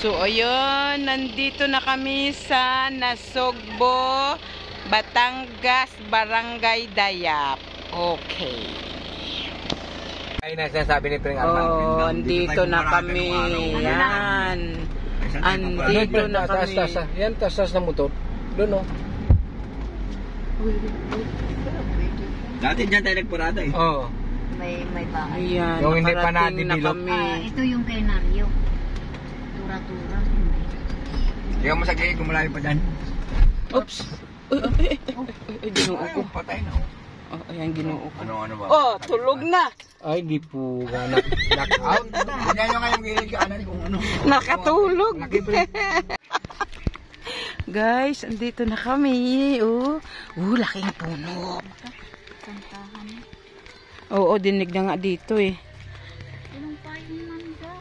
So, ayun, nandito na kami sa Nasugbo, Batangas, Barangay Dayap. Okay. Ay, nasasabi ni Pring Oh, andito na kami. Yan. Andito na kami. Yan, tas na motor. Doon, oh. Dati dyan tayo nagparada eh. Oo. May bahay. Ayan, Yung hindi pa nakarating na nadidilog. kami. Ito yung kay Mario. Tura-tura. Hindi ka masagay, gumalayo pa dyan. Oops. Ay, ginoo ko. Patay na. Oh, ayan, ginoo ko. Ano ba? Oh, tulog na. Ay, di po. Knock out. Hindi nyo ngayong gilid kung ano. Nakatulog. Laki, Pring. Guys, andito na kami. Oh, laking puno. Kantahan. Oo, dinig na nga dito eh. Anong pa yung manda?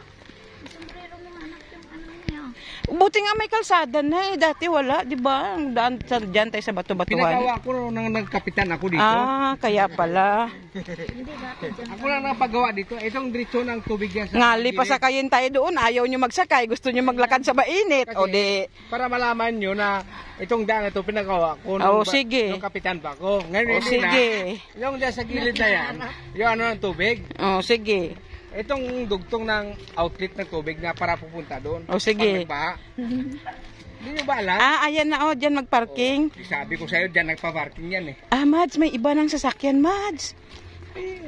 Sombrero mo anak yung ano niya. Buti nga may kalsada na eh. Dati wala, di ba? Ang daan dyan tayo sa bato-batuhan. Pinagawa ko nang nagkapitan ako dito. Ah, kaya pala. Hindi dati dyan. Ako lang napagawa dito. Itong diretso ng tubig yan. Ngali pa sakayin tayo doon. Ayaw nyo magsakay. Gusto nyo maglakad sa mainit. Kasi, O di. para malaman nyo na itong daan ito pinagawa ko. Oh, sige. Nung kapitan pa ako. Ngayon O hindi sige. na. Yung dyan sa gilid na yan, yung ano ng tubig. O sige. Itong dugtong ng outlet ng tubig na para pupunta doon. O sige. Pag Hindi nyo ba alam? Ah, ayan na o. Dyan magparking. Sabi ko sa'yo, dyan nagpa-parking yan eh. Ah, Mads, may iba ng sasakyan, Mads.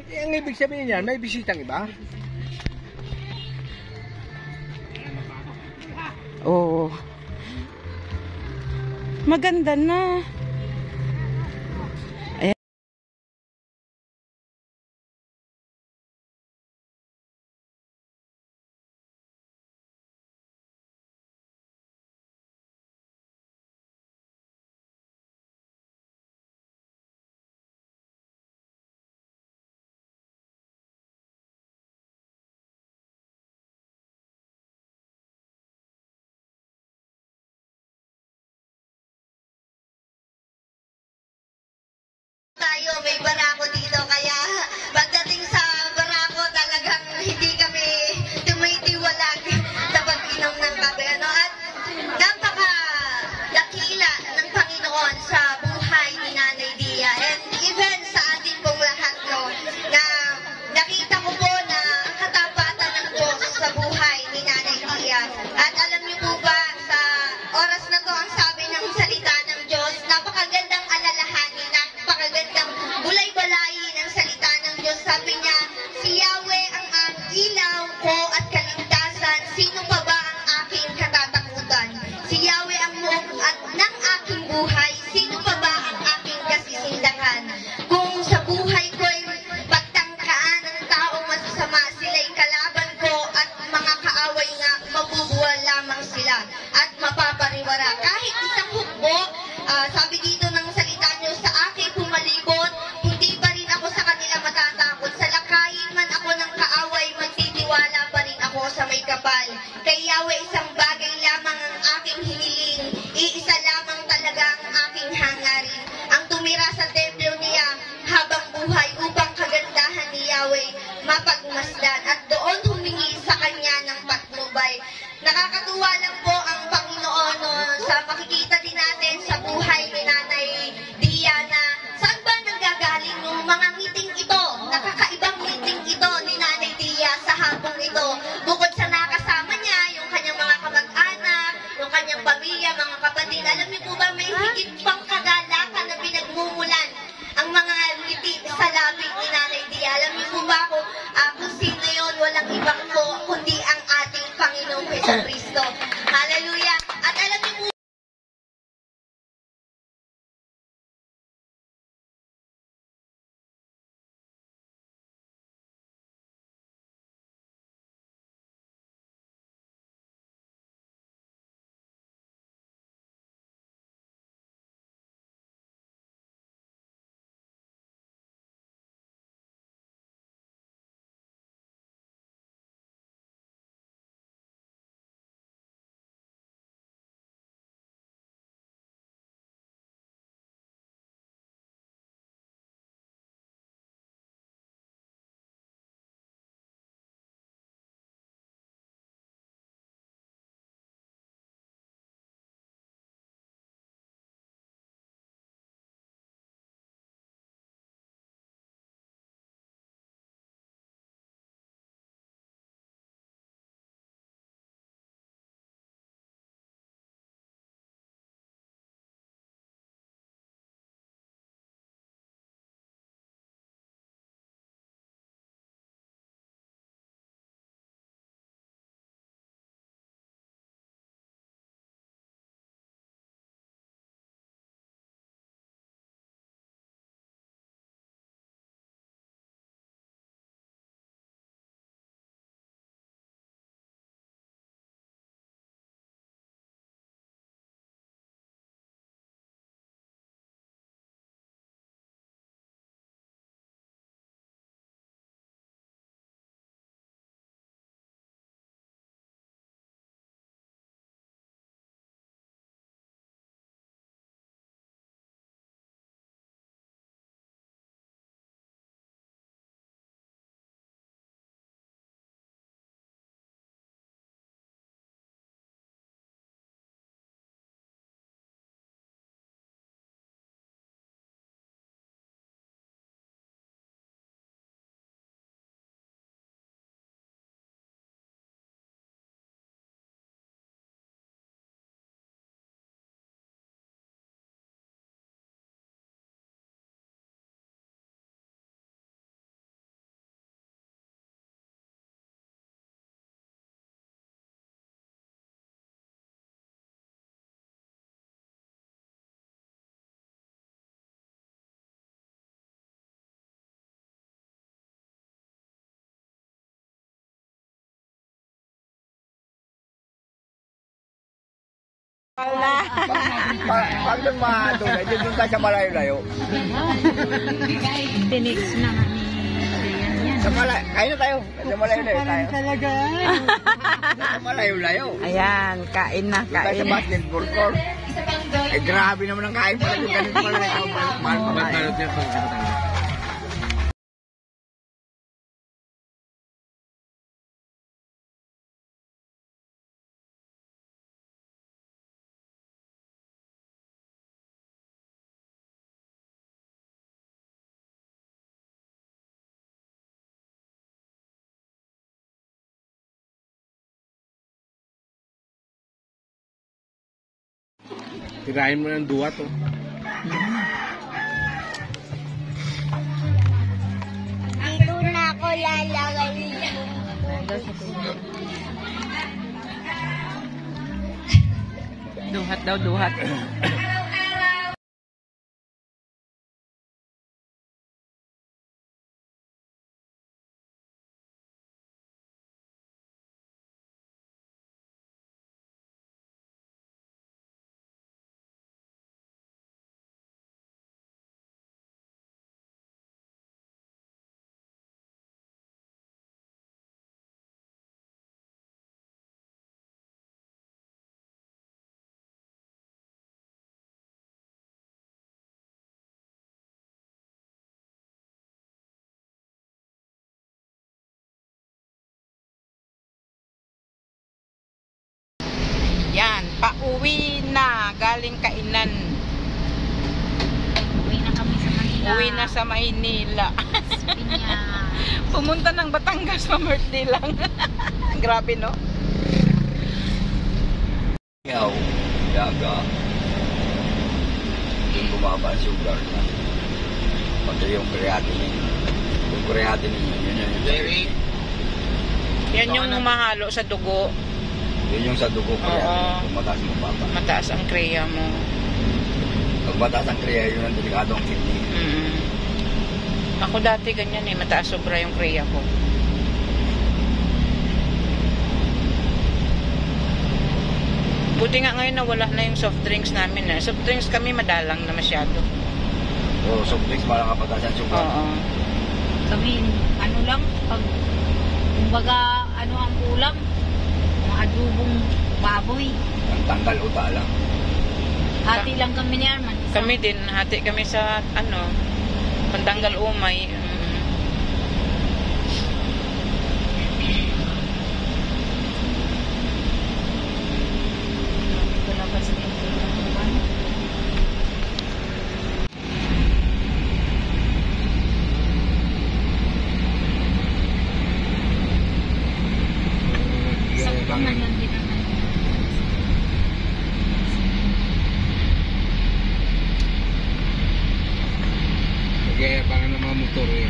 Ang ibig sabihin yan, may bisitang iba. Oo. Maganda na. Ayan. Tayo, may barako dito, kaya pagdating sa barako talagang hindi kami tumitiwalag sa pag-inom ng kape. Ano? At napaka dakila ng Panginoon sa buhay ni Nanay Dia. And even sa ating pong lahat, no, na nakita ko po na katapatan ng Diyos sa buhay ni Nanay Dia. At alam niyo po ba, sa oras na to, ang sabi ng salita ng Diyos, napakagandang alalahanin, napakagandang bulay-balayin ang salita ng Diyos. Sabi niya, si Yahweh ang ilaw ko at kaligtasan, sino pa ba ang aking katatakutan? Si Yahweh ang muog at ng aking buhay, sino pa ba ang aking kasisindakan? Kung sa buhay ko'y pagtangkaan ng taong masasama, sila'y kalaban ko at mga kaaway nga, mabubuwal lamang sila at mapapariwara. Kahit isang hukbo, sabi dito ng salita niyo, sa akin pumalibot, hindi pa rin ako sa kanila matatakot. Sa lakayin man ako ng kaaway, magtitiwala pa rin ako sa may kapal. Kay Yahweh isang bagay lamang ang aking hiniling, iisa lamang talaga ang aking hangarin, ang tumira sa templo niya habang buhay upang kagandahan ni Yahweh mapagmasdan at doon humingi sa kanya ng patnubay. Nakakatuwa lang po ang Panginoon, no, sa makikita din natin sa buhay ni Nanay Dia na saan ba nanggagaling yung mga ngiting ito? Nakakaibang ngiting ito ni Nanay Dia sa hapong ito. Bukod sa nakasama niya, yung kanyang mga kamag-anak, yung kanyang pamilya, mga kapatid. Alam niyo po ba, may higit pang kagalakan na pinagmumulan ang mga ngiti sa labi ni Nanay Dia. Alam niyo po ba kung sino yun? Walang ibang po, kundi ang ating Panginoong Jesucristo. Hallelujah! At alam niyo po, Wala. Pag doon mahadulay, doon tayo sa malayo-layo. Tinix na nga ni yan. Sa malayo, kain na tayo. Sa malayo-layo tayo. Sa malayo-layo. Ayan, kain na, Doon tayo sa kain. basketball court. Eh, grabe naman ang kain pala. Ganito pala na ikaw. Mahal pa kain. Tirahin mo ng duwa to. Ang tuna ko lalagay. Duhat daw, duhat. Yan, pauwi na. Galing kainan. Uwi na kami sa Manila. Uwi na sa Maynila. Pinya. Pumunta ng Batangas pa birthday lang. Grabe, no? Yaw, yaga. Yung bumaba ang sugar na. Pati yung creatinine. Yung creatinine yun. Larry. Yan yung mahalo sa dugo. Yun yung sa dugo ko yan. Oo. Kung mataas mo papa. Mataas ang kriya mo. Pag mataas ang kriya, yun ang delikado ang kidney. Mm. Ako dati ganyan eh. Mataas sobra yung kriya ko. Buti nga ngayon na wala na yung soft drinks namin. Soft drinks kami madalang na masyado. O, soft drinks para kapataas ang sugar. Oo. Kami, ano lang, pag, kumbaga, ano ang ulam, mga adubong baboy. Ang tanggal uta lang. Hati lang kami ni Arman. Kami din, hati kami sa ano, pantanggal umay. Labas din ito ng uwan. Sakto na yun din naman. Nag-iayabangan ng mga motor eh.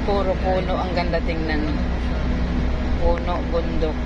Puro puno ang ganda tingnan. Puno, bundok.